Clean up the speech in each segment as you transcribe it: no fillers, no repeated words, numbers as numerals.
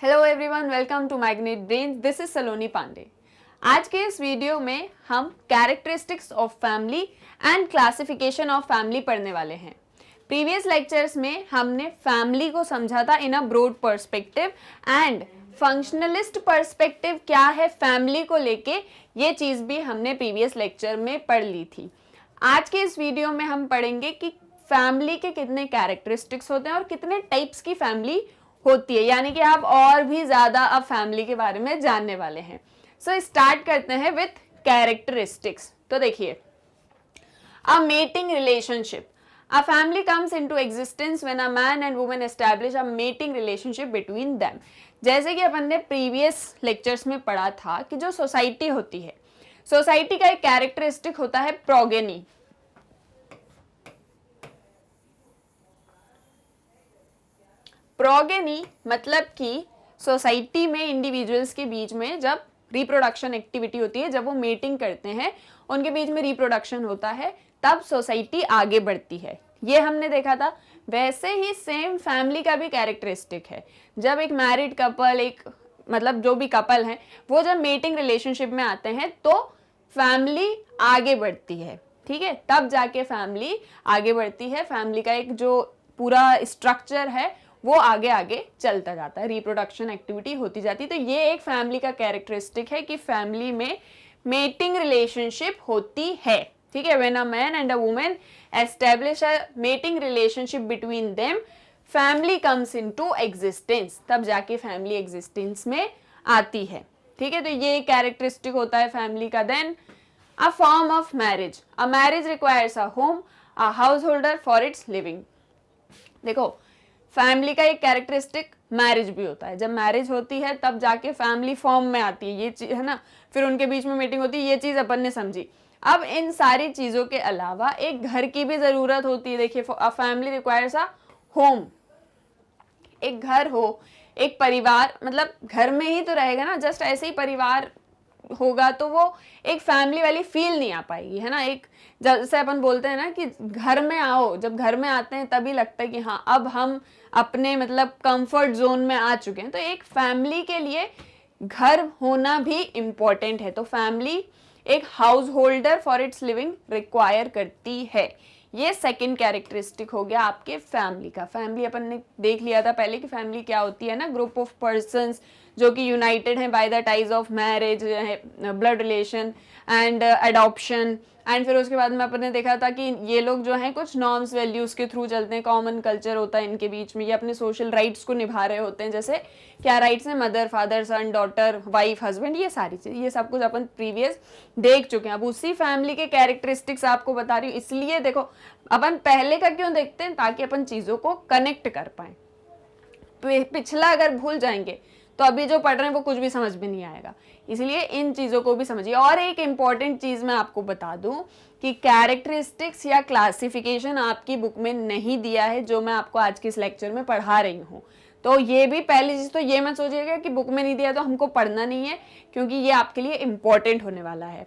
Hello everyone, welcome to Magnet Brains. This is Saloni Pandey. आज के इस वीडियो में हम characteristics of family and classification of family पढ़ने वाले हैं। प्रीवियस लेक्चर्स में हमने फैमिली को समझा था in a broad perspective and functionalist perspective क्या है फैमिली को लेके, ये चीज़ भी हमने प्रीवियस लेक्चर में पढ़ ली थी। आज के इस वीडियो में हम पढ़ेंगे कि फैमिली के कितने कैरेक्टरिस्टिक्स होते हैं और कितने टाइप्स की फैमिली होती है, यानी कि आप और भी ज्यादा अब फैमिली के बारे में जानने वाले हैं। सो स्टार्ट करते हैं विथ कैरेक्टरिस्टिक्स। तो देखिए, a mating relationship, a family comes into existence when a man and woman establish a mating relationship between them. जैसे कि अपन ने प्रीवियस लेक्चर्स में पढ़ा था कि जो सोसाइटी होती है, सोसाइटी का एक कैरेक्टरिस्टिक होता है प्रोगेनी। प्रोगेनी मतलब कि सोसाइटी में इंडिविजुअल्स के बीच में जब रिप्रोडक्शन एक्टिविटी होती है, जब वो मेटिंग करते हैं, उनके बीच में रिप्रोडक्शन होता है, तब सोसाइटी आगे बढ़ती है। ये हमने देखा था। वैसे ही सेम फैमिली का भी कैरेक्टरिस्टिक है। जब एक मैरिड कपल, एक मतलब जो भी कपल है, वो जब मेटिंग रिलेशनशिप में आते हैं तो फैमिली आगे बढ़ती है। ठीक है, तब जाके फैमिली आगे बढ़ती है। फैमिली का एक जो पूरा स्ट्रक्चर है वो आगे आगे चलता जाता है, रिप्रोडक्शन एक्टिविटी होती जाती है। तो ये एक फैमिली का कैरेक्टरिस्टिक है कि फैमिली में मेटिंग रिलेशनशिप होती है। ठीक है, when a man and a woman establish a mating relationship between them, family comes into existence, तब जाके फैमिली एग्जिस्टेंस में आती है। ठीक है, तो ये कैरेक्टरिस्टिक होता है फैमिली का। Then a form of marriage, a marriage requires a home, a house holder for its living. देखो, फैमिली का एक कैरेक्टरिस्टिक मैरिज भी होता है। जब मैरिज होती है तब जाके फैमिली फॉर्म में आती है, ये चीज है ना। फिर उनके बीच में मीटिंग होती है, ये चीज अपन ने समझी। अब इन सारी चीजों के अलावा एक घर की भी जरूरत होती है। देखिए, a family requires a home, एक घर हो, एक परिवार, मतलब घर में ही तो रहेगा ना, जस्ट ऐसे ही परिवार होगा तो वो एक फैमिली वाली फील नहीं आ पाएगी, है ना। एक जैसे अपन बोलते हैं ना कि घर में आओ, जब घर में आते हैं तभी लगता है कि हाँ अब हम अपने मतलब कंफर्ट जोन में आ चुके हैं। तो एक फैमिली के लिए घर होना भी इम्पोर्टेंट है। तो फैमिली एक house holder for its living require करती है। ये सेकंड कैरेक्टरिस्टिक हो गया आपके फैमिली का। फैमिली अपन ने देख लिया था पहले कि फैमिली क्या होती है ना, ग्रुप ऑफ पर्संस जो कि यूनाइटेड हैं by the ties of marriage, blood relation and adoption. And फिर उसके बाद में अपन ने देखा था कि ये लोग जो हैं कुछ नॉर्म्स वैल्यूज के थ्रू चलते हैं, कॉमन कल्चर होता है इनके बीच में, ये अपने सोशल राइट्स को निभा रहे होते हैं। जैसे क्या राइट्स हैं, मदर, फादर, सन, डॉटर, वाइफ, हस्बैंड, ये सारी चीज, ये सब कुछ अपन प्रीवियस देख चुके हैं। अब उसी फैमिली के कैरेक्टरिस्टिक्स आपको बता रही हूँ। इसलिए देखो, अपन पहले का क्यों देखते हैं, ताकि अपन चीजों को कनेक्ट कर पाए। पिछला अगर भूल जाएंगे तो अभी जो पढ़ रहे हैं वो कुछ भी समझ में नहीं आएगा। इसलिए इन चीजों को भी समझिए। और एक इंपॉर्टेंट चीज मैं आपको बता दूं कि कैरेक्टरिस्टिक्स या क्लासिफिकेशन आपकी बुक में नहीं दिया है, जो मैं आपको आज के इस लेक्चर में पढ़ा रही हूँ। तो ये भी पहली चीज तो ये मत सोचिएगा कि बुक में नहीं दिया तो हमको पढ़ना नहीं है, क्योंकि ये आपके लिए इंपॉर्टेंट होने वाला है।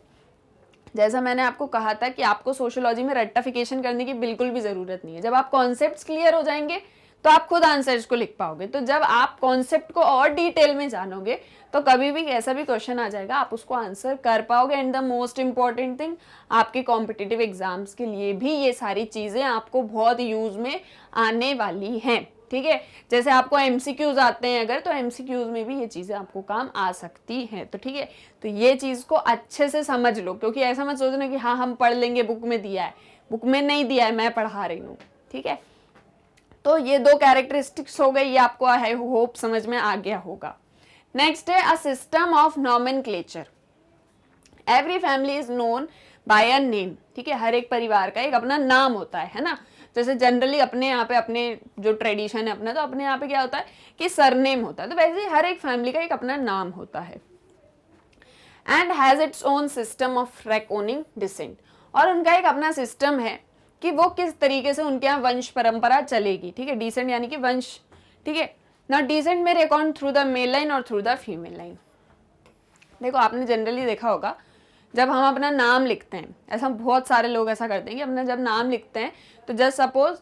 जैसा मैंने आपको कहा था कि आपको सोशियोलॉजी में रेक्टिफिकेशन करने की बिल्कुल भी जरूरत नहीं है। जब आप कॉन्सेप्ट्स क्लियर हो जाएंगे तो आप खुद आंसर्स को लिख पाओगे। तो जब आप कॉन्सेप्ट को और डिटेल में जानोगे तो कभी भी ऐसा भी क्वेश्चन आ जाएगा, आप उसको आंसर कर पाओगे। And the most important thing, आपके कॉम्पिटिटिव एग्जाम्स के लिए भी ये सारी चीजें आपको बहुत यूज में आने वाली हैं। ठीक है, जैसे आपको एमसीक्यूज आते हैं अगर, तो एमसीक्यूज में भी ये चीजें आपको काम आ सकती हैं। तो ठीक है, तो ये चीज को अच्छे से समझ लो, क्योंकि ऐसा मत सोचना कि हाँ हम पढ़ लेंगे, बुक में दिया है। बुक में नहीं दिया है, मैं पढ़ा रही हूँ। ठीक है, तो ये दो कैरेक्टरिस्टिक्स हो गई, ये आपको आई होप समझ में आ गया होगा। नेक्स्ट है a system of nomenclature. Every family is known by a name. ठीक है, हर एक परिवार का एक अपना नाम होता है ना। जैसे जनरली अपने यहाँ पे अपने जो ट्रेडिशन है अपना, तो अपने यहाँ पे क्या होता है कि सरनेम होता है। तो वैसे ही हर एक फैमिली का एक अपना नाम होता है। And has its own system of recording descent, और उनका एक अपना सिस्टम है कि वो किस तरीके से उनके यहाँ वंश परंपरा चलेगी। ठीक है, डिसेंट यानी कि वंश। ठीक है ना, डिसेंट में record through the male line और थ्रू द फीमेल लाइन। देखो, आपने जनरली देखा होगा जब हम अपना नाम लिखते हैं, ऐसा बहुत सारे लोग ऐसा करते हैं कि अपना जब नाम लिखते हैं तो जस्ट सपोज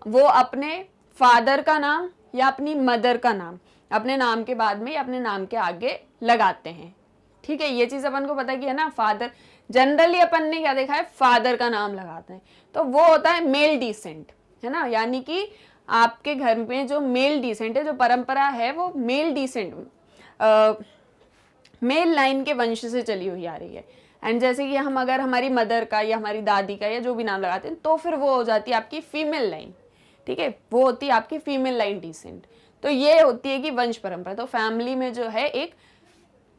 वो अपने फादर का नाम या अपनी मदर का नाम अपने नाम के बाद में या अपने नाम के आगे लगाते हैं। ठीक है, ये चीज अपन को पता है ना, फादर जनरली अपन ने क्या देखा है, फादर का नाम लगाते हैं, तो वो होता है मेल डिसेंट, है ना, यानी कि आपके घर में जो मेल डिसेंट है, जो परंपरा है वो मेल डिसेंट मेल लाइन के वंश से चली हुई आ रही है। एंड जैसे कि हम अगर हमारी मदर का या हमारी दादी का या जो भी नाम लगाते हैं, तो फिर वो हो जाती है आपकी फीमेल लाइन। ठीक है, वो होती है आपकी फीमेल लाइन डिसेंट। तो ये होती है कि वंश परंपरा। तो फैमिली में जो है एक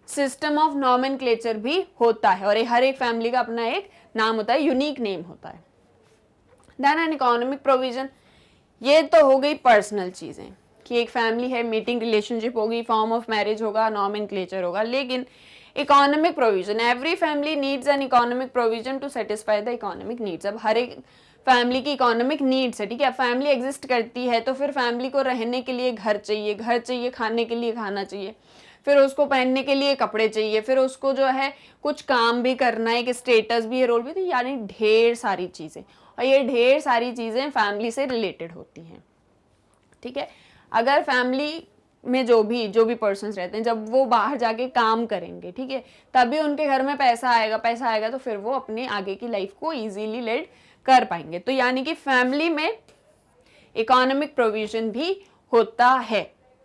सिस्टम ऑफ नॉमेनक्लेचर भी होता है, और हर एक फैमिली का अपना एक नाम होता है, यूनिक नेम होता है। देन एन इकोनॉमिक प्रोविजन, ये तो हो गई पर्सनल चीजें कि एक फैमिली है, मीटिंग रिलेशनशिप होगी, फॉर्म ऑफ मैरिज होगा, नॉमेनक्लेचर होगा। लेकिन economic provision, every family needs an economic provision to satisfy the economic needs. अब हर एक फैमिली की इकोनॉमिक नीड्स है, ठीक है, फैमिली एग्जिस्ट करती है तो फिर फैमिली को रहने के लिए घर चाहिए, घर चाहिए, खाने के लिए खाना चाहिए, फिर उसको पहनने के लिए कपड़े चाहिए, फिर उसको जो है कुछ काम भी करना है, एक स्टेटस भी है, रोल भी, तो यानी ढेर सारी चीजें, और ये ढेर सारी चीजें फैमिली से रिलेटेड होती हैं। ठीक है, अगर फैमिली में जो भी पर्सन्स रहते हैं, जब वो बाहर जाके काम करेंगे, ठीक है, तभी उनके घर में पैसा आएगा, तो फिर वो अपने आगे की लाइफ को इजीली लीड कर पाएंगे। तो यानी कि फैमिली में इकोनॉमिक प्रोविजन भी होता है।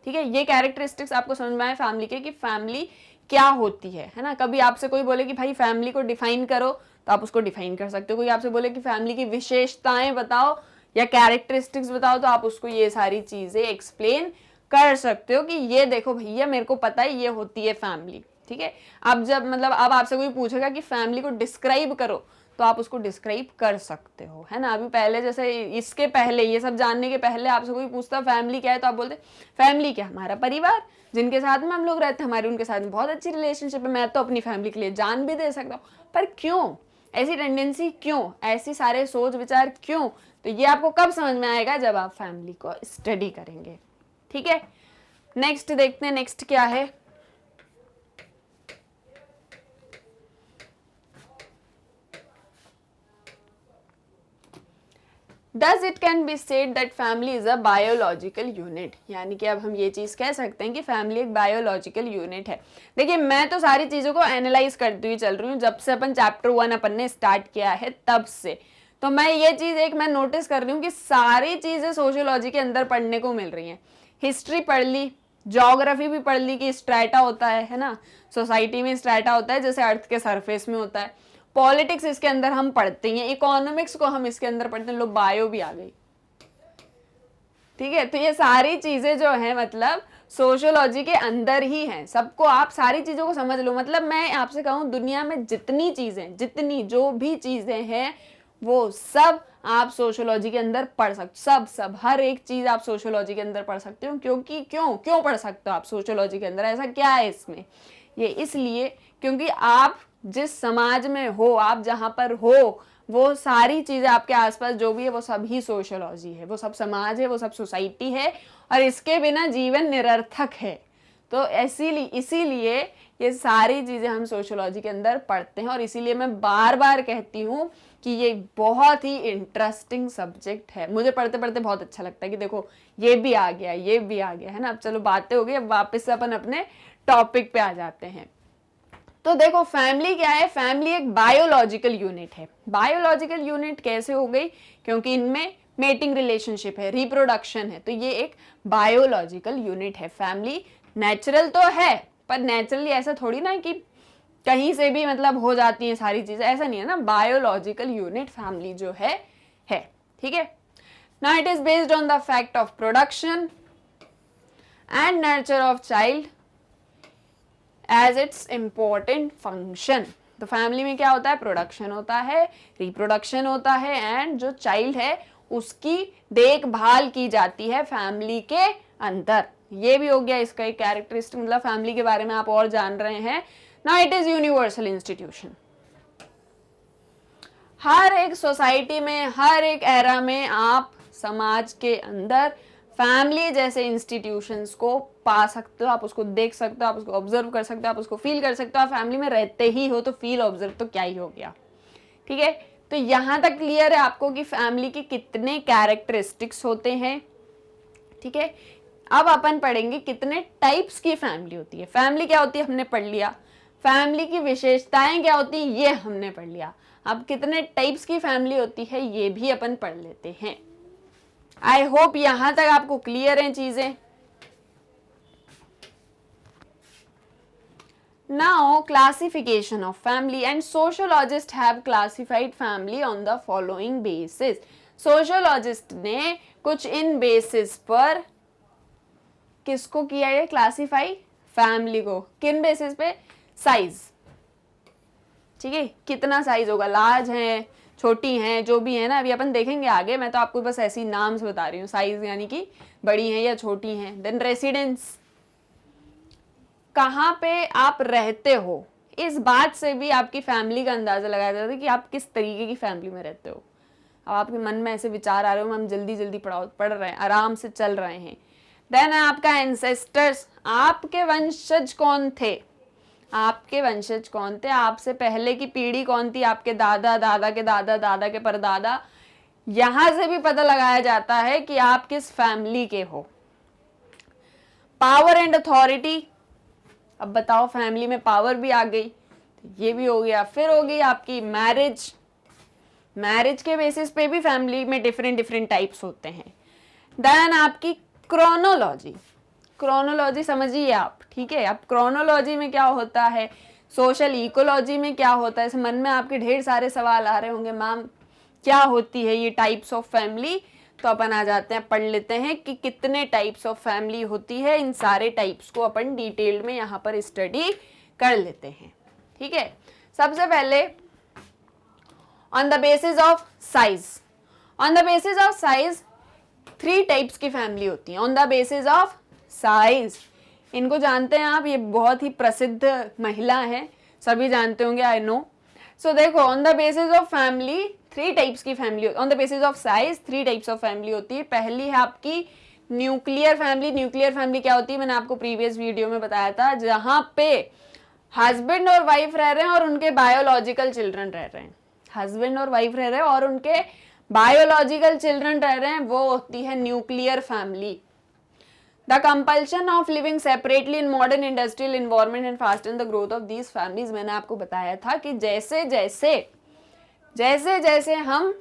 ठीक है, ये कैरेक्टरिस्टिक्स आपको समझ में आए फैमिली के, कि फैमिली क्या होती है ना। कभी आपसे कोई बोले कि भाई फैमिली को डिफाइन करो, तो आप उसको डिफाइन कर सकते हो। कोई आपसे बोले कि फैमिली की विशेषताएं बताओ या कैरेक्टरिस्टिक्स बताओ, तो आप उसको ये सारी चीजें एक्सप्लेन कर सकते हो कि ये देखो भैया, मेरे को पता है ये होती है फैमिली। ठीक है, अब जब मतलब अब आपसे कोई पूछेगा कि फैमिली को डिस्क्राइब करो, तो आप उसको डिस्क्राइब कर सकते हो, है ना। अभी पहले जैसे इसके पहले, ये सब जानने के पहले आपसे कोई पूछता फैमिली क्या है, तो आप बोलते फैमिली क्या, हमारा परिवार, जिनके साथ में हम लोग रहते हैं, हमारी उनके साथ में बहुत अच्छी रिलेशनशिप है, मैं तो अपनी फैमिली के लिए जान भी दे सकता हूँ। पर क्यों ऐसी टेंडेंसी, क्यों ऐसी सारे सोच विचार, क्यों? तो ये आपको कब समझ में आएगा, जब आप फैमिली को स्टडी करेंगे। ठीक है, नेक्स्ट देखते हैं, नेक्स्ट क्या है। Does it can be said that family is a biological unit, यानी कि अब हम ये चीज कह सकते हैं कि फैमिली एक बायोलॉजिकल यूनिट है। देखिए, मैं तो सारी चीजों को एनालाइज करती हुई चल रही हूँ, जब से अपन चैप्टर 1 अपन ने स्टार्ट किया है तब से। तो मैं ये चीज मैं नोटिस कर रही हूँ कि सारी चीजें सोशियोलॉजी के अंदर पढ़ने को मिल रही हैं। हिस्ट्री पढ़ ली, ज्योग्राफी भी पढ़ ली कि स्ट्रैटा होता है ना, सोसाइटी में स्ट्रैटा होता है जैसे अर्थ के सरफेस में होता है। पॉलिटिक्स इसके अंदर हम पढ़ते हैं, इकोनॉमिक्स को हम इसके अंदर पढ़ते हैं, लो बायो भी आ गई। ठीक है, तो ये सारी चीजें जो है मतलब सोशियोलॉजी के अंदर ही हैं। सबको आप सारी चीजों को समझ लो। मतलब मैं आपसे कहूँ, दुनिया में जितनी चीजें, जितनी जो भी चीजें हैं, वो सब आप सोशियोलॉजी के अंदर पढ़ सकते हो। सब हर एक चीज आप सोशियोलॉजी के अंदर पढ़ सकते हो। क्योंकि क्यों पढ़ सकते हो आप सोशियोलॉजी के अंदर, ऐसा क्या है इसमें? ये इसलिए क्योंकि आप जिस समाज में हो, आप जहां पर हो, वो सारी चीजें आपके आसपास जो भी है, वो सब ही सोशियोलॉजी है, वो सब समाज है, वो सब सोसाइटी है, और इसके बिना जीवन निरर्थक है। तो इसीलिए ये सारी चीजें हम सोशियोलॉजी के अंदर पढ़ते हैं, और इसीलिए मैं बार बार कहती हूँ कि ये बहुत ही इंटरेस्टिंग सब्जेक्ट है। मुझे पढ़ते पढ़ते बहुत अच्छा लगता है कि देखो ये भी आ गया, ये भी आ गया, है ना। अब चलो बातें हो गई, अब वापस से अपन अपने टॉपिक पे आ जाते हैं। तो देखो, फैमिली क्या है? फैमिली एक बायोलॉजिकल यूनिट है। बायोलॉजिकल यूनिट कैसे हो गई? क्योंकि इनमें मेटिंग रिलेशनशिप है, रिप्रोडक्शन है, तो ये एक बायोलॉजिकल यूनिट है। फैमिली नेचुरल तो है, पर नेचुरली ऐसा थोड़ी ना कि कहीं से भी मतलब हो जाती है सारी चीजें, ऐसा नहीं है ना। बायोलॉजिकल यूनिट फैमिली जो है। ठीक है, now it is based on the fact of production and nurture of child as its important function. तो फैमिली में क्या होता है? प्रोडक्शन होता है, रिप्रोडक्शन होता है, एंड जो चाइल्ड है उसकी देखभाल की जाती है फैमिली के अंदर। ये भी हो गया इसका एक कैरेक्टरिस्टिक, मतलब फैमिली के बारे में आप और जान रहे हैं। Now it is universal institution. हर एक सोसाइटी में, हर एक एरा में आप समाज के अंदर फैमिली जैसे इंस्टीट्यूशंस को पा सकते हो, आप उसको देख सकते हो, आप उसको ऑब्जर्व कर सकते हो, आप उसको फील कर सकते हो। आप फैमिली में रहते ही हो तो फील ऑब्जर्व तो क्या ही हो गया। ठीक है, तो यहां तक क्लियर है आपको कि फैमिली के कितने कैरेक्टरिस्टिक्स होते हैं। ठीक है, अब अपन पढ़ेंगे कितने टाइप्स की फैमिली होती है। फैमिली क्या होती है हमने पढ़ लिया, फैमिली की विशेषताएं क्या होती है ये हमने पढ़ लिया। अब कितने टाइप्स की फैमिली होती है ये भी अपन पढ़ लेते हैं। आई होप यहां तक आपको क्लियर हैं चीजें। Now, classification of family, and sociologists have classified family on the following basis. Sociologist ने कुछ इन बेसिस पर किसको किया है क्लासीफाई, फैमिली को। किन बेसिस पे, साइज, ठीक है, कितना साइज होगा, लार्ज है, छोटी हैं, जो भी है ना, अभी अपन देखेंगे आगे। मैं तो आपको बस ऐसी नाम्स बता रही हूँ, साइज यानी कि बड़ी हैं या छोटी हैं। देन रेसिडेंस, कहाँ पे आप रहते हो, इस बात से भी आपकी फैमिली का अंदाजा लगाया जाता है कि आप किस तरीके की फैमिली में रहते हो। अब आपके मन में ऐसे विचार आ रहे हो हम जल्दी जल्दी पढ़ रहे हैं, आराम से चल रहे हैं। देन आपका एंसेस्टर्स, आपके वंशज कौन थे, आपके वंशज कौन थे, आपसे पहले की पीढ़ी कौन थी, आपके दादा, दादा के दादा, दादा के परदादा। यहां से भी पता लगाया जाता है कि आप किस फैमिली के हो। पावर एंड अथॉरिटी, अब बताओ फैमिली में पावर भी आ गई, तो ये भी हो गया। फिर हो गई आपकी मैरिज, मैरिज के बेसिस पे भी फैमिली में डिफरेंट डिफरेंट टाइप्स होते हैं। देन आपकी क्रोनोलॉजी, क्रोनोलॉजी समझिए आप, ठीक है। अब क्रोनोलॉजी में क्या होता है, सोशल इकोलॉजी में क्या होता है, इस मन में आपके ढेर सारे सवाल आ रहे होंगे, मैम क्या होती है ये टाइप्स ऑफ फैमिली। तो अपन आ जाते हैं, पढ़ लेते हैं कि कितने टाइप्स ऑफ फैमिली होती है। इन सारे टाइप्स को अपन डिटेल्ड में यहाँ पर स्टडी कर लेते हैं, ठीक है। सबसे पहले on the basis of size, on the basis of size 3 types की फैमिली होती है। On the basis of size, इनको जानते हैं आप, ये बहुत ही प्रसिद्ध महिला है, सभी जानते होंगे, आई नो। सो देखो, on the basis of family 3 types की family, on the basis of size 3 types of family होती है। पहली है आपकी न्यूक्लियर फैमिली। न्यूक्लियर फैमिली क्या होती है, मैंने आपको प्रीवियस वीडियो में बताया था, जहां पे हस्बैंड और वाइफ रह रहे हैं और उनके बायोलॉजिकल चिल्ड्रन रह रहे हैं। हस्बैंड और वाइफ रह रहे हैं और उनके बायोलॉजिकल चिल्ड्रन रह रहे हैं, वो होती है nuclear family. The compulsion of living separately in modern industrial environment and fasten the growth of these families, मैंने आपको बताया था कि जैसे जैसे हम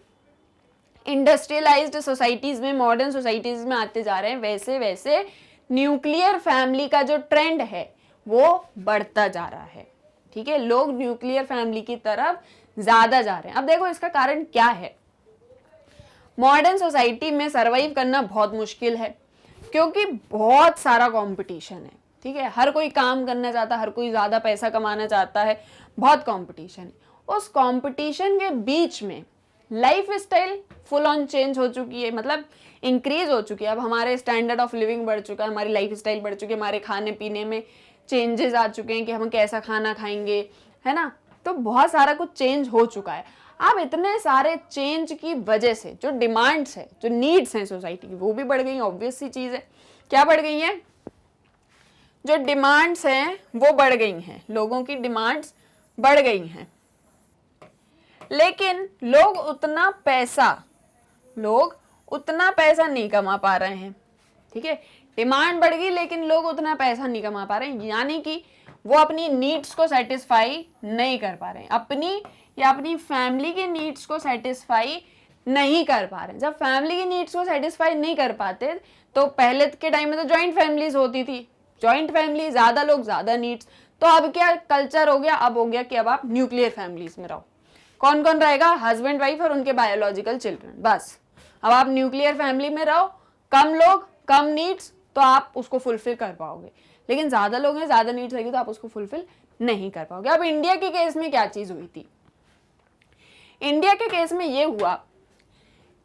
इंडस्ट्रियलाइज्ड सोसाइटीज में, मॉडर्न सोसाइटीज में आते जा रहे हैं, वैसे वैसे न्यूक्लियर फैमिली का जो ट्रेंड है वो बढ़ता जा रहा है, ठीक है। लोग न्यूक्लियर फैमिली की तरफ ज्यादा जा रहे हैं। अब देखो इसका कारण क्या है, मॉडर्न सोसाइटी में सरवाइव करना बहुत मुश्किल है, क्योंकि बहुत सारा कंपटीशन है, ठीक है। हर कोई काम करना चाहता है, हर कोई ज्यादा पैसा कमाना चाहता है, बहुत कंपटीशन है। उस कंपटीशन के बीच में life style full on change हो चुकी है, मतलब इंक्रीज हो चुकी है। अब हमारे स्टैंडर्ड ऑफ लिविंग बढ़ चुका है, हमारी लाइफ स्टाइल बढ़ चुकी है, हमारे खाने पीने में चेंजेस आ चुके हैं कि हम कैसा खाना खाएंगे, है ना। तो बहुत सारा कुछ चेंज हो चुका है। अब इतने सारे चेंज की वजह से जो डिमांड्स है, जो नीड्स हैं सोसाइटी की, वो भी बढ़ गई। ऑब्वियस सी चीज है, क्या बढ़ गई है, जो डिमांड्स हैं वो बढ़ गई हैं, लोगों की डिमांड्स बढ़ गई हैं। लेकिन लोग उतना पैसा नहीं कमा पा रहे हैं, ठीक है। डिमांड बढ़ गई लेकिन लोग उतना पैसा नहीं कमा पा रहे हैं, यानी कि वो अपनी नीड्स को सेटिस्फाई नहीं कर पा रहे हैं, अपनी या अपनी फैमिली की नीड्स को सेटिस्फाई नहीं कर पा रहे हैं। जब फैमिली की नीड्स को सेटिस्फाई नहीं कर पाते, तो पहले के टाइम में तो जॉइंट फैमिलीज होती थी, जॉइंट फैमिली, ज्यादा लोग ज्यादा नीड्स। तो अब क्या कल्चर हो गया, अब हो गया कि अब आप न्यूक्लियर फैमिलीज में रहो। कौन कौन रहेगा, हस्बैंड वाइफ और उनके बायोलॉजिकल चिल्ड्रन, बस। अब आप न्यूक्लियर फैमिली में रहो, कम लोग कम नीड्स, तो आप उसको फुलफिल कर पाओगे। लेकिन ज्यादा लोग हैं, ज्यादा नीड्स रहेगी, तो आप उसको फुलफिल नहीं कर पाओगे। अब इंडिया के केस में क्या चीज हुई थी, इंडिया के केस में ये हुआ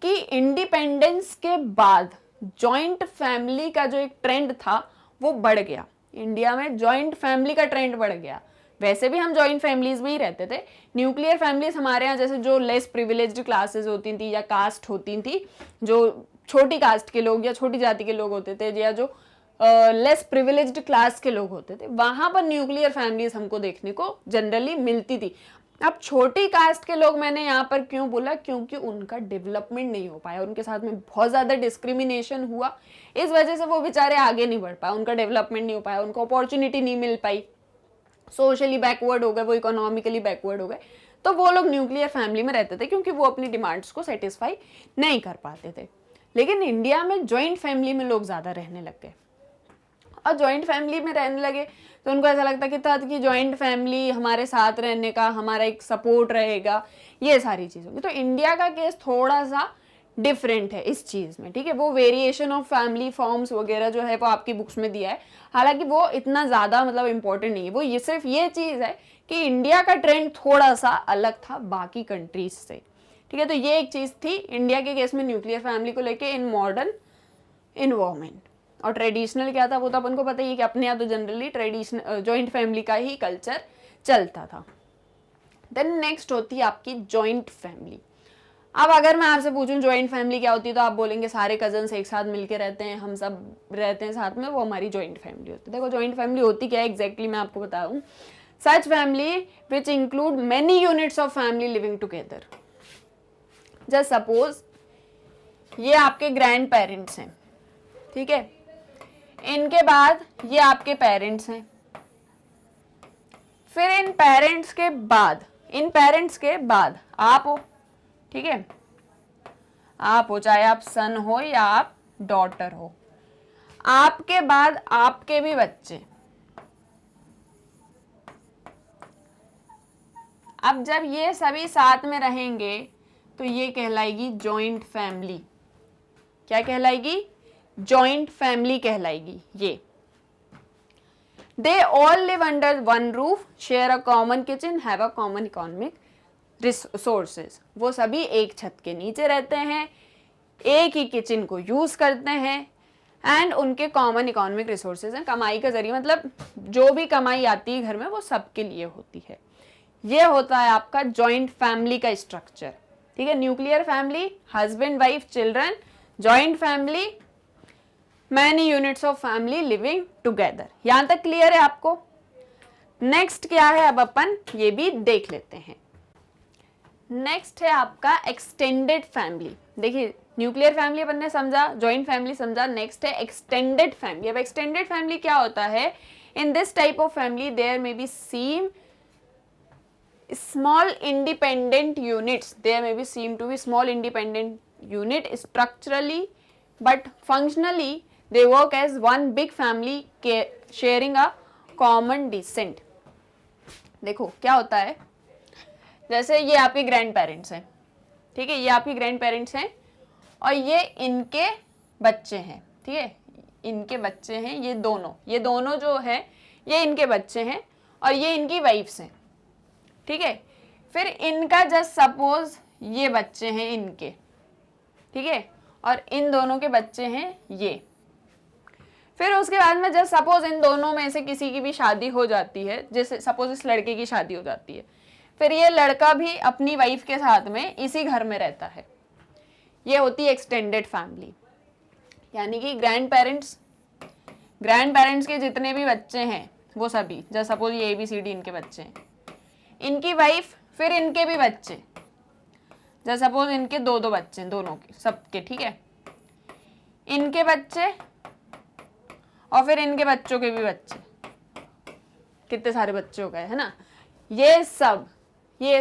कि इंडिपेंडेंस के बाद जॉइंट फैमिली का जो एक ट्रेंड था वो बढ़ गया। इंडिया में जॉइंट फैमिली का ट्रेंड बढ़ गया। वैसे भी हम जॉइंट फैमिलीज में ही रहते थे। न्यूक्लियर फैमिलीज हमारे यहाँ जैसे जो लेस प्रिविलेज्ड क्लासेस होती थी या कास्ट होती थी, जो छोटी कास्ट के लोग या छोटी जाति के लोग होते थे, या जो लेस प्रिविलेज्ड क्लास के लोग होते थे, वहां पर न्यूक्लियर फैमिलीज हमको देखने को जनरली मिलती थी। अब छोटी कास्ट के लोग मैंने यहाँ पर क्यों बोला, क्योंकि उनका डेवलपमेंट नहीं हो पाया, उनके साथ में बहुत ज़्यादा डिस्क्रिमिनेशन हुआ, इस वजह से वो बेचारे आगे नहीं बढ़ पाए, उनका डेवलपमेंट नहीं हो पाया, उनको अपॉर्चुनिटी नहीं मिल पाई, सोशली बैकवर्ड हो गए, वो इकोनॉमिकली बैकवर्ड हो गए। तो वो लोग न्यूक्लियर फैमिली में रहते थे क्योंकि वो अपनी डिमांड्स को सेटिस्फाई नहीं कर पाते थे। लेकिन इंडिया में जॉइंट फैमिली में लोग ज़्यादा रहने लग गए, और जॉइंट फैमिली में रहने लगे तो उनको ऐसा लगता कि जॉइंट फैमिली हमारे साथ रहने का हमारा एक सपोर्ट रहेगा, ये सारी चीज़ होगी। तो इंडिया का केस थोड़ा सा डिफरेंट है इस चीज़ में, ठीक है। वो वेरिएशन ऑफ फैमिली फॉर्म्स वगैरह जो है वो आपकी बुक्स में दिया है, हालांकि वो इतना ज़्यादा मतलब इम्पोर्टेंट नहीं है। वो ये सिर्फ ये चीज़ है कि इंडिया का ट्रेंड थोड़ा सा अलग था बाकी कंट्रीज से, ठीक है। तो ये एक चीज़ थी इंडिया के केस में न्यूक्लियर फैमिली को लेके इन मॉडर्न इन्वायरमेंट। और ट्रेडिशनल क्या था वो तो अपन को पता ही है कि अपने यहाँ तो जनरली ट्रेडिशनल जॉइंट फैमिली का ही कल्चर चलता था। देन नेक्स्ट होती है आपकी जॉइंट फैमिली। अब अगर मैं आपसे पूछूं जॉइंट फैमिली क्या होती है तो आप बोलेंगे सारे कजन्स एक साथ मिलके रहते हैं, हम सब रहते हैं साथ में, वो हमारी जॉइंट फैमिली होती है। देखो जॉइंट फैमिली होती क्या है एग्जैक्टली मैं आपको बताऊं। सच family which include many units of family living together. Just suppose ये आपके ग्रैंड पेरेंट्स हैं, ठीक है, इनके बाद ये आपके पेरेंट्स हैं, फिर इन पेरेंट्स के बाद आप हो, ठीक है, आप हो, चाहे आप सन हो या आप डॉटर हो, आपके बाद आपके भी बच्चे। अब जब ये सभी साथ में रहेंगे तो ये कहलाएगी जॉइंट फैमिली। क्या कहलाएगी? जॉइंट फैमिली कहलाएगी ये। They all live under one roof, share a common kitchen, have a common economic resources. वो सभी एक छत के नीचे रहते हैं, एक ही किचन को यूज करते हैं, एंड उनके कॉमन इकोनॉमिक रिसोर्सेज हैं। कमाई का जरिए मतलब जो भी कमाई आती है घर में वो सबके लिए होती है। ये होता है आपका जॉइंट फैमिली का स्ट्रक्चर, ठीक है। Nuclear family husband wife children, joint family many units of family living together. यहां तक क्लियर है आपको? नेक्स्ट क्या है अब अपन ये भी देख लेते हैं। नेक्स्ट है आपका एक्सटेंडेड फैमिली। देखिए न्यूक्लियर फैमिली अपन ने समझा, जॉइंट फैमिली समझा, नेक्स्ट है एक्सटेंडेड फैमिली। अब एक्सटेंडेड फैमिली क्या होता है? In this type of family there may be seem small independent units, there may be seem to be small independent unit structurally but functionally they work as one big family sharing a common descent। देखो क्या होता है, जैसे ये आपके grand parents हैं, ठीक है, ये आपके ग्रैंड पेरेंट्स हैं और ये इनके बच्चे हैं, ठीक है, इनके बच्चे हैं, ये दोनों जो है ये इनके बच्चे हैं और ये इनकी वाइफ्स हैं, ठीक है। फिर इनका जस्ट सपोज ये बच्चे हैं इनके, ठीक है, और इन दोनों के बच्चे हैं ये। फिर उसके बाद में जस्ट सपोज इन दोनों में से किसी की भी शादी हो जाती है, जैसे सपोज इस लड़के की शादी हो जाती है, फिर ये लड़का भी अपनी वाइफ के साथ में इसी घर में रहता है। ये होती है एक्सटेंडेड फैमिली, यानी कि ग्रैंड पेरेंट्स के जितने भी बच्चे हैं वो सभी, जस्ट सपोज ये ABCD इनके बच्चे हैं, इनकी वाइफ, फिर इनके भी बच्चे, जैसे सपोज इनके दो बच्चे हैं दोनों के सबके, ठीक है, इनके बच्चे और फिर इनके बच्चों के भी बच्चे, कितने सारे बच्चे हो गए है ना। ये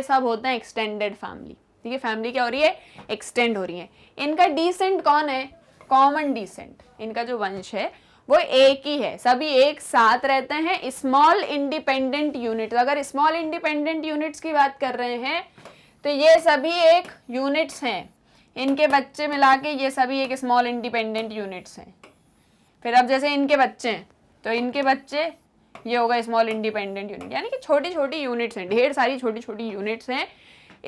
सब होते हैं एक्सटेंडेड फैमिली, ठीक है। फैमिली क्या हो रही है? एक्सटेंड हो रही है। इनका डिसेंट कौन है? Common descent. इनका जो वंश है वो एक ही है, सभी एक साथ रहते हैं। स्मॉल इंडिपेंडेंट यूनिट, अगर स्मॉल इंडिपेंडेंट यूनिट्स की बात कर रहे हैं तो ये सभी एक यूनिट्स हैं, इनके बच्चे मिला के ये सभी एक स्मॉल इंडिपेंडेंट यूनिट्स हैं। फिर अब जैसे इनके बच्चे हैं तो इनके बच्चे ये होगा स्मॉल इंडिपेंडेंट यूनिट, यानी कि छोटी छोटी यूनिट्स हैं, ढेर सारी छोटी छोटी यूनिट्स हैं।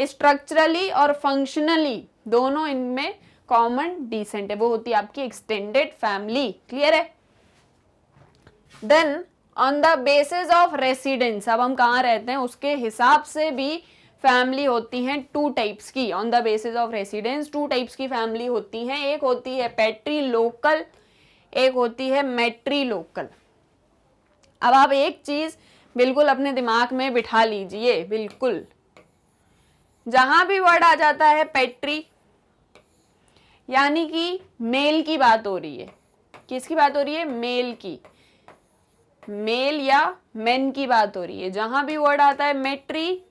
स्ट्रक्चरली और फंक्शनली दोनों इनमें कॉमन डिसेंट है, वो होती है आपकी एक्सटेंडेड फैमिली। क्लियर है? Then on the basis of residence, अब हम कहाँ रहते हैं उसके हिसाब से भी फैमिली होती हैं टू टाइप्स की। On the basis of residence two types की फैमिली होती हैं, एक होती है पैट्री लोकल, एक होती है मैट्री लोकल। अब आप एक चीज बिल्कुल अपने दिमाग में बिठा लीजिए, बिल्कुल जहां भी वर्ड आ जाता है पैट्री, यानी कि मेल की बात हो रही है। किसकी बात हो रही है? मेल की, मेल या मेन की बात हो रही है। जहां भी वर्ड आता है मेट्री,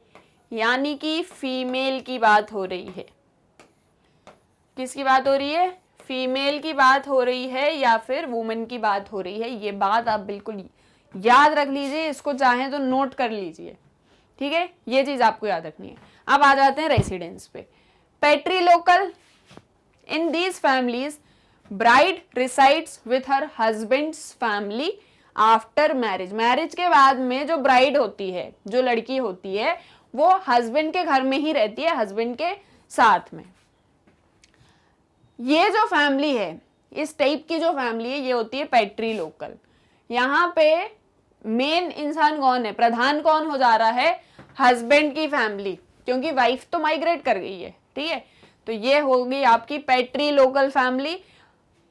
यानी कि फीमेल की बात हो रही है। किसकी बात हो रही है? फीमेल की बात हो रही है या फिर वुमेन की बात हो रही है। ये बात आप बिल्कुल याद रख लीजिए, इसको चाहे तो नोट कर लीजिए, ठीक है, ये चीज आपको याद रखनी है। अब आ जाते हैं रेसिडेंस पे। Patrilocal, in these families bride resides with her husband's family after marriage. Marriage के बाद में जो ब्राइड होती है, जो लड़की होती है, वो हस्बैंड के घर में ही रहती है, हस्बैंड के साथ में। ये जो फैमिली है, इस टाइप की जो फैमिली है, ये होती है पैट्रीलोकल। यहाँ पे मेन इंसान कौन है, प्रधान कौन हो जा रहा है? हस्बैंड की फैमिली, क्योंकि वाइफ तो माइग्रेट कर गई है, ठीक है। तो ये होगी आपकी patrilocal family.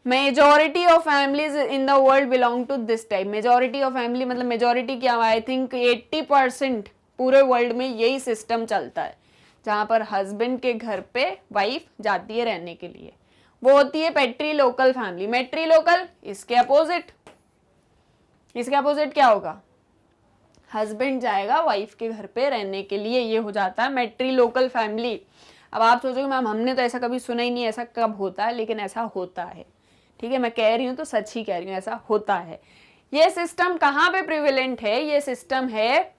Majority of families in the world belong to this type. Majority of family मतलब मेजोरिटी क्या, आई थिंक 80% पूरे वर्ल्ड में यही सिस्टम चलता है, जहां पर हस्बैंड के घर पे वाइफ जाती है रहने के लिए, वो होती है पैट्रीलोकल फैमिली। मैट्रीलोकल इसके अपोजिट, इसके अपोजिट क्या होगा? हस्बैंड जाएगा वाइफ के घर पे रहने के लिए, ये हो जाता है मैट्रीलोकल फैमिली। अब आप सोचोगे मैम हमने तो ऐसा कभी सुना ही नहीं, ऐसा कब होता है? लेकिन ऐसा होता है, ठीक है, मैं कह रही हूं तो सच ही कह रही हूं, ऐसा होता है। ये सिस्टम कहां पे प्रिविलेंट है? ये सिस्टम है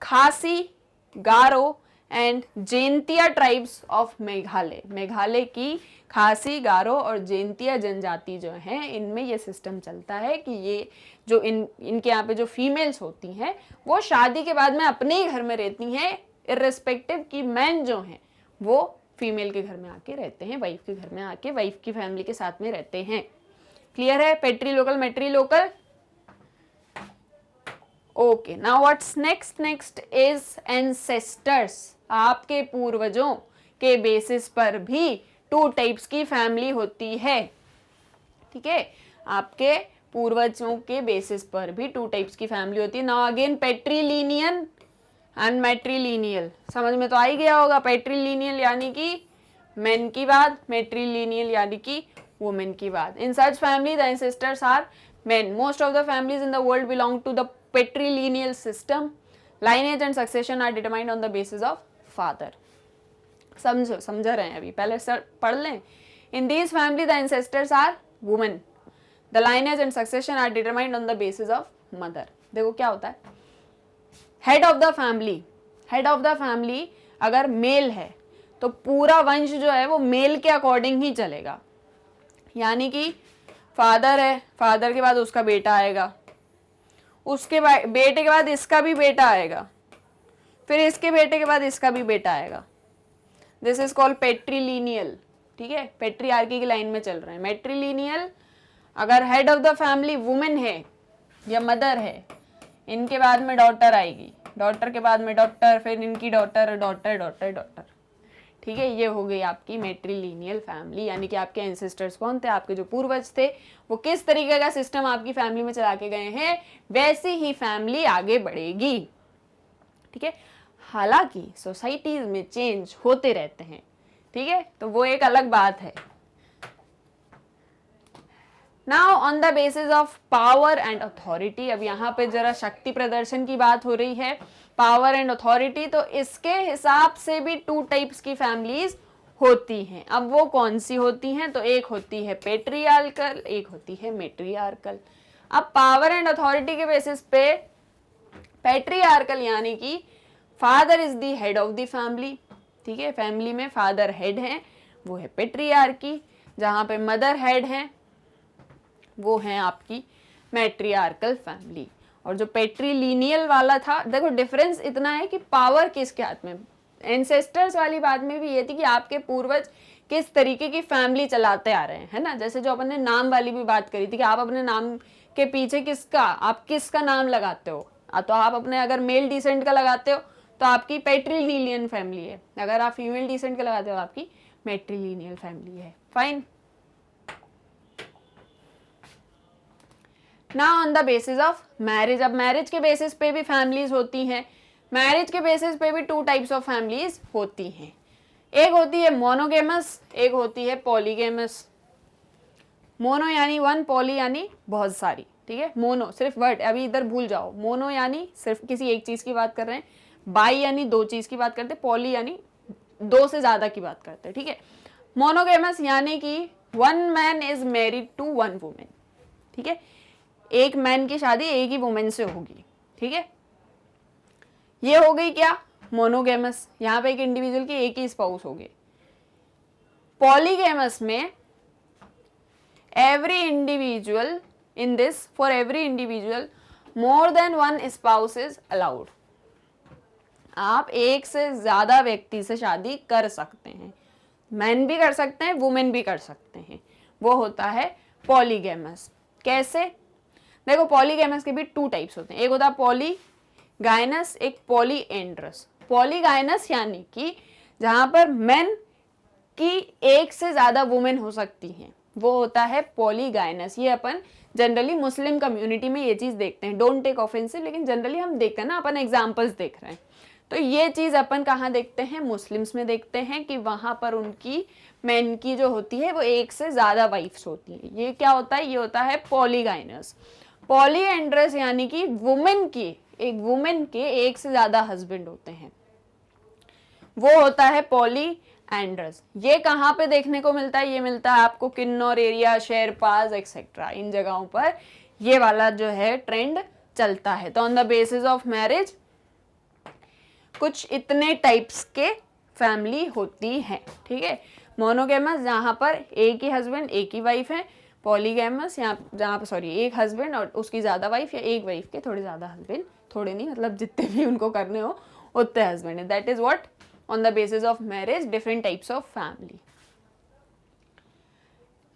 Khasi, Garo and Jaintia tribes of Meghalaya. Meghalaya की खासी, गारो और जैंतिया जनजाति जो हैं, इनमें ये सिस्टम चलता है कि ये जो इनके यहाँ पे जो फीमेल्स होती हैं, वो शादी के बाद में अपने ही घर में रहती हैं, इर्रेस्पेक्टिव कि मैन जो हैं वो फीमेल के घर में आके रहते हैं, वाइफ के घर में आके वाइफ की फैमिली के साथ में रहते हैं। क्लियर है? Patrilocal, matrilocal. Okay, now what's next? Next is ancestors. आपके पूर्वजों के बेसिस पर भी टू टाइप्स की फैमिली होती है, ठीक है, आपके पूर्वजों के बेसिस पर भी टू टाइप्स की फैमिली होती है। नाउ अगेन पैट्रीलिनियन एंड मैट्रीलिनियल, समझ में तो आ ही गया होगा। पैट्रीलिनियल यानी कि मेन की बात, मैट्रीलिनियल यानी कि वुमेन की बात। In such family the ancestors are men. Most of the families in the world belong to the patrilineal system. Lineage and succession are determined on the basis of father. समझ रहे हैं अभी? पहले सर पढ़ लें। In these family the ancestors are women. The lineage and succession are determined on the basis of mother. देखो क्या होता है, head of the family, head of the family अगर मेल है तो पूरा वंश जो है वो मेल के अकॉर्डिंग ही चलेगा। यानी कि फादर है, फादर के बाद उसका बेटा आएगा, उसके बेटे के बाद इसका भी बेटा आएगा, फिर इसके बेटे के बाद इसका भी बेटा आएगा। दिस इज कॉल्ड पेट्रीलिनियल, ठीक है, पेट्रीआर्की की लाइन में चल रहे हैं। मैट्रीलिनियल अगर head of the family women है या मदर है, इनके बाद में डॉटर आएगी, डॉटर के बाद में डॉटर, फिर इनकी डॉटर, डॉटर डॉटर डॉटर, ठीक है। ये हो गई आपकी मैट्रीलिनियल फैमिली, यानी कि आपके एंसेस्टर्स कौन थे, आपके जो पूर्वज थे, वो किस तरीके का सिस्टम आपकी फैमिली में चला के गए हैं, वैसी ही फैमिली आगे बढ़ेगी, ठीक है। हालांकि सोसाइटीज में चेंज होते रहते हैं, ठीक है, तो वो एक अलग बात है। Now on the basis of power and authority, अब यहाँ पे जरा शक्ति प्रदर्शन की बात हो रही है, पावर एंड अथॉरिटी, तो इसके हिसाब से भी टू टाइप्स की फैमिलीज होती हैं। अब वो कौन सी होती हैं? तो एक होती है पेट्रियार्कल, एक होती है मेट्रियार्कल। अब पावर एंड अथॉरिटी के बेसिस पे पेट्रियार्कल यानी कि father is the head of the family, ठीक है, फैमिली में फादर हेड हैं, वो है पेट्रियार्की। जहां पे मदर हेड हैं वो है आपकी मैट्रियार्कल फैमिली। और जो पेट्रीलिनियल वाला था, देखो डिफरेंस इतना है कि पावर किसके हाथ में, एंसेस्टर्स वाली बात में भी ये थी कि आपके पूर्वज किस तरीके की फैमिली चलाते आ रहे हैं, है ना। जैसे जो अपन ने नाम वाली भी बात करी थी कि आप अपने नाम के पीछे किसका, आप किसका नाम लगाते हो, तो आप अपने अगर मेल डिसेंट का लगाते हो तो आपकी पेट्रीलिनियल फैमिली है, अगर आप फीमेल डिसेंट का लगाते हो आपकी मैट्रीलिनियल फैमिली है। फाइन। ना on the basis of marriage, अब मैरिज के बेसिस पे भी फैमिलीज होती हैं। मैरिज के बेसिस पे भी 2 टाइप्स ऑफ फैमिलीज होती हैं। एक होती है मोनोगेमस, एक होती है पॉलीगेमस। मोनो यानी 1, पॉली यानी बहुत सारी, ठीक है। मोनो सिर्फ वर्ड अभी इधर भूल जाओ, मोनो यानी सिर्फ किसी एक चीज की बात कर रहे हैं, बाई यानी 2 चीज की बात करते हैं, पॉली यानी 2 से ज्यादा की बात करते हैं, ठीक है। मोनोगेमस यानी कि 1 man is married to 1 women, ठीक है। एक मैन की शादी एक ही वुमेन से होगी, ठीक है। ये हो गई क्या, मोनोगेमस, यहाँ पे एक इंडिविजुअल की एक ही स्पाउस होगी। पॉलीगेमस में every individual in this, for every individual more than 1 spouse is allowed। आप एक से ज्यादा व्यक्ति से शादी कर सकते हैं, मैन भी कर सकते हैं, वुमेन भी कर सकते हैं, वो होता है पॉलीगेमस। कैसे, देखो पॉलीगेमस के भी 2 टाइप्स होते हैं, एक होता है पॉलीगाइनस, एक पॉलीएंड्रस। पॉलीगाइनस यानी कि जहां पर मेन की एक से ज्यादा वुमेन हो सकती हैं, वो होता है पॉलीगाइनस। ये अपन जनरली मुस्लिम कम्युनिटी में ये चीज देखते हैं, डोंट टेक ऑफेंसिव, लेकिन जनरली हम देखते हैं ना, अपन एग्जांपल्स देख रहे हैं, तो ये चीज अपन कहाँ देखते हैं, मुस्लिम्स में देखते हैं कि वहां पर उनकी मैन की जो होती है वो एक से ज्यादा वाइफ्स होती है। ये क्या होता है, ये होता है पॉलीगाइनस। पॉलीएंड्रस यानी कि वुमेन की, एक वुमेन के एक से ज्यादा हस्बैंड होते हैं, वो होता है पॉलीएंड्रस। ये कहाँ पे देखने को मिलता है, ये मिलता है आपको किन्नौर एरिया, शेरपाज एक्सेट्रा, इन जगहों पर ये वाला जो है ट्रेंड चलता है। तो on the basis of marriage कुछ इतने टाइप्स के फैमिली होती है, ठीक है। मोनोगेमस जहाँ पर एक ही हस्बैंड एक ही वाइफ है, पॉलीगैमस जहाँ पर सॉरी एक हस्बैंड और उसकी ज़्यादा वाइफ, या एक वाइफ के थोड़े ज़्यादा हस्बैंड, थोड़े नहीं मतलब जितने भी उनको करने हो उतने हस्बैंड है। That is what on the basis of marriage different types of family.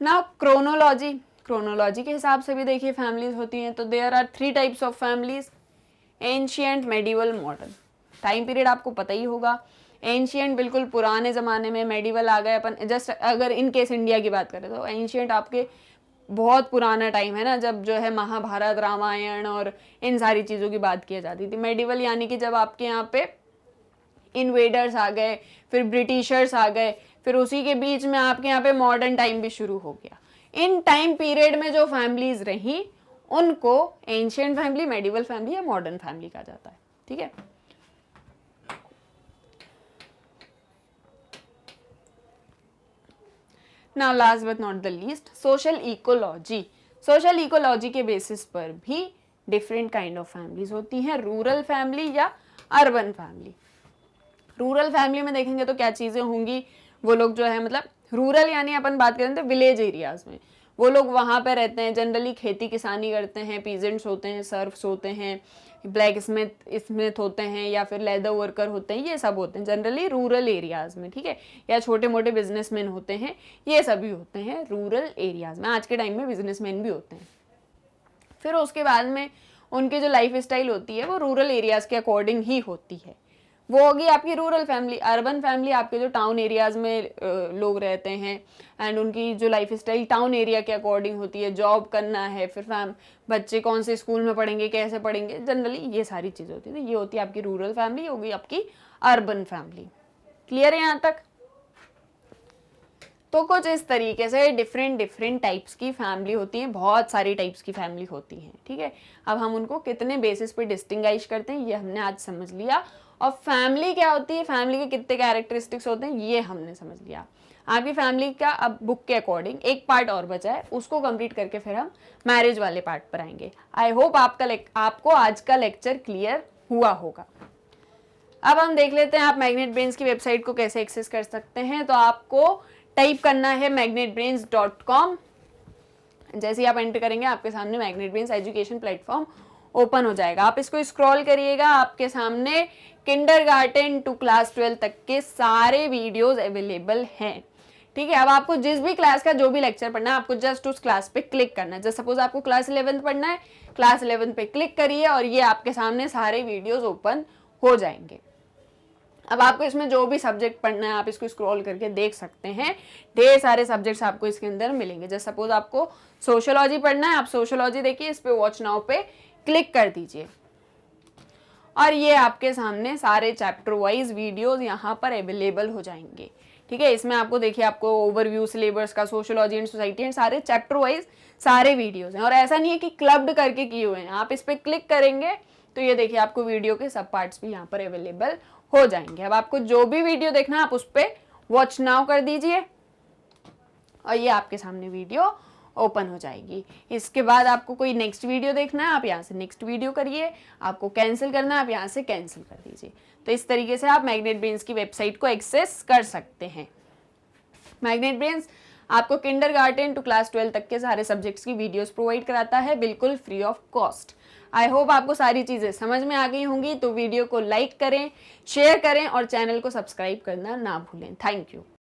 Now chronology के हिसाब से भी देखिए फैमिलीज होती हैं, तो there are 3 types of families, ancient, medieval, modern. Time period आपको पता ही होगा, एंशिएंट बिल्कुल पुराने ज़माने में, मेडिवल आ गए अपन जस्ट अगर इन केस इंडिया की बात करें तो एंशिएंट आपके बहुत पुराना टाइम है ना, जब जो है महाभारत, रामायण और इन सारी चीज़ों की बात की जाती थी। मेडिवल यानी कि जब आपके यहाँ पे इन्वेडर्स आ गए, फिर ब्रिटिशर्स आ गए, फिर उसी के बीच में आपके यहाँ पे मॉडर्न टाइम भी शुरू हो गया। इन टाइम पीरियड में जो फैमिलीज रही उनको एंशिएंट फैमिली, मेडिवल फैमिली या मॉडर्न फैमिली कहा जाता है, ठीक है। Now last but not the least, social ecology. Social ecology के बेसिस पर भी डिफरेंट काइंड ऑफ फैमिलीज होती हैं, रूरल फैमिली या अर्बन फैमिली। रूरल फैमिली में देखेंगे तो क्या चीज़ें होंगी, वो लोग जो है मतलब रूरल यानी अपन बात करें तो विलेज एरियाज में वो लोग वहाँ पे रहते हैं, जनरली खेती किसानी करते हैं, पीजेंट्स होते हैं, सर्फ्स होते हैं, ब्लैक स्मिथ होते हैं, या फिर लेदर वर्कर होते हैं, ये सब होते हैं जनरली रूरल एरियाज में, ठीक है। या छोटे मोटे बिजनेसमैन होते हैं, ये सभी होते हैं रूरल एरियाज में। आज के टाइम में बिजनेसमैन भी होते हैं। फिर उसके बाद में उनकी जो लाइफ स्टाइल होती है वो रूरल एरियाज के अकॉर्डिंग ही होती है, वो होगी आपकी रूरल फैमिली। अर्बन फैमिली आपके जो टाउन एरियाज में लोग रहते हैं एंड उनकी जो लाइफ स्टाइल टाउन एरिया के अकॉर्डिंग होती है, जॉब करना है, फिर बच्चे कौन से स्कूल में पढ़ेंगे, कैसे पढ़ेंगे, जनरली ये सारी चीज़ें होती है। तो ये होती है आपकी रूरल फैमिली, होगी आपकी अर्बन फैमिली। क्लियर है यहाँ तक? तो कुछ इस तरीके से डिफरेंट टाइप्स की फैमिली होती हैं, बहुत सारी टाइप्स की फैमिली होती हैं, ठीक है। अब हम उनको कितने बेसिस पे डिस्टिंग्विश करते हैं ये हमने आज समझ लिया, और फैमिली क्या होती है, फैमिली के कितने कैरेक्टरिस्टिक्स होते हैं ये हमने समझ लिया। आपकी फैमिली का अब बुक के अकॉर्डिंग एक पार्ट और बचा है, उसको कंप्लीट करके फिर हम मैरिज वाले पार्ट पर आएंगे। आई होप आपको आज का लेक्चर क्लियर हुआ होगा। अब हम देख लेते हैं आप मैग्नेट ब्रेन्स की वेबसाइट को कैसे एक्सेस कर सकते हैं। तो आपको टाइप करना है magnetbrains.com। जैसे ही आप एंटर करेंगे आपके सामने magnet brains education platform open हो जाएगा। आप इसको स्क्रॉल करिएगा, आपके सामने किंडरगार्टन टू क्लास 12 तक के सारे वीडियोस अवेलेबल हैं, ठीक है। अब आपको जिस भी क्लास का जो भी लेक्चर पढ़ना है, आपको जस्ट उस क्लास पे क्लिक करना है। जैसे सपोज आपको क्लास 11 पढ़ना है, क्लास 11 पे क्लिक करिए और ये आपके सामने सारे वीडियोस ओपन हो जाएंगे। अब आपको इसमें जो भी सब्जेक्ट पढ़ना है आप इसको स्क्रॉल करके देख सकते हैं, ढेर सारे सब्जेक्ट्स आपको इसके अंदर मिलेंगे। जैसे सपोज आपको सोशियोलॉजी पढ़ना है, आप सोशियोलॉजी देखिए, इस पे वॉच नाउ पे क्लिक कर दीजिए और ये आपके सामने सारे चैप्टर वाइज वीडियोस यहाँ पर अवेलेबल हो जाएंगे। ठीक है, इसमें आपको देखिए आपको ओवरव्यू सिलेबस का, सोशियोलॉजी एंड सोसाइटी एंड सारे चैप्टर वाइज सारे वीडियोस हैं। और ऐसा नहीं है कि क्लब्ड करके किए हुए हैं, आप इस पर क्लिक करेंगे तो ये देखिए आपको वीडियो के सब पार्ट्स भी यहाँ पर अवेलेबल हो जाएंगे। अब आपको जो भी वीडियो देखना है आप उस पर वॉच नाउ कर दीजिए और ये आपके सामने वीडियो ओपन हो जाएगी। इसके बाद आपको कोई नेक्स्ट वीडियो देखना है, आप यहाँ से नेक्स्ट वीडियो करिए, आपको कैंसिल करना है आप यहाँ से कैंसिल कर दीजिए। तो इस तरीके से आप मैग्नेट ब्रेन्स की वेबसाइट को एक्सेस कर सकते हैं। मैग्नेट ब्रेन्स आपको किंडरगार्टन टू क्लास 12 तक के सारे सब्जेक्ट्स की वीडियोस प्रोवाइड कराता है, बिल्कुल free of cost. I hope आपको सारी चीज़ें समझ में आ गई होंगी। तो वीडियो को लाइक करें, शेयर करें और चैनल को सब्सक्राइब करना ना भूलें। Thank you.